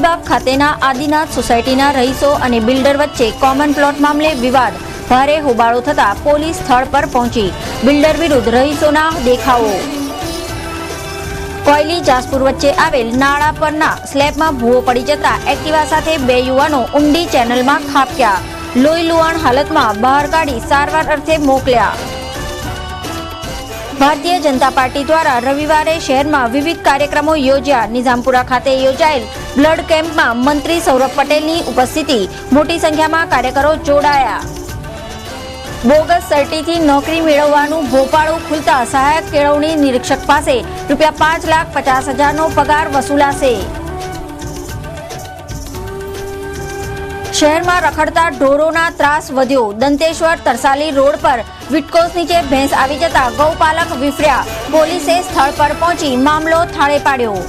કારેલીબાગ ખાતેના આદિનાથ સોસાયટીના રહીશો અને બિલ્ડર વચ્ચે કોમન પ્લોટ મામલે વિવાદ. ભારે હોબાળો થતા પોલીસ સ્થળ પર પહોંચી. બિલ્ડર વિરુદ્ધ રહીશોના દેખાવો. કોયલી જાસપુર વચ્ચે આવેલ નાળા પરના સ્લેબમાં ભૂવો પડી જતા એક્ટિવા સાથે 2 યુવાનો ઊંડી ચેનલમાં ખાબક્યા. લોહી લુહાણ હાલતમાં બહાર કાઢી સારવાર અર્થે મોકલ્યા. ભારતીય જનતા પાર્ટી દ્વારા રવિવારે શહેરમાં વિવિધ કાર્યક્રમો યોજ્યા. નિઝામપુરા ખાતે યોજાયેલ બ્લડ કેમ્પમાં મંત્રી સૌરભ પટેલની ઉપસ્થિતિ. મોટી સંખ્યામાં કાર્યકરો જોડાયા. બોગસ સર્ટીથી નોકરી મેળવવાનું ભોપાળું ખુલતા સહાયક કેળવણી નિરીક્ષક પાસે ₹5,50,000નો પગાર વસૂલાશે. શહેરમાં રખડતા ઢોરોના ત્રાસ વધ્યો. દંતેશ્વર તરસાલી રોડ પર વિટકોસ નીચે ભેંસ આવી જતા ગૌપાલક વિફર્યા. પોલીસે સ્થળ પર પહોંચી મામલો થાળે પાડ્યો.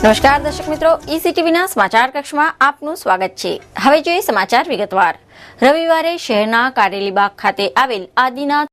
નમસ્કાર દર્શક મિત્રો, ECTVના સમાચાર કક્ષમાં આપનું સ્વાગત છે. હવે જોઈએ સમાચાર વિગતવાર. રવિવારે શહેરના કારેલીબાગ ખાતે આવેલ આદિનાથ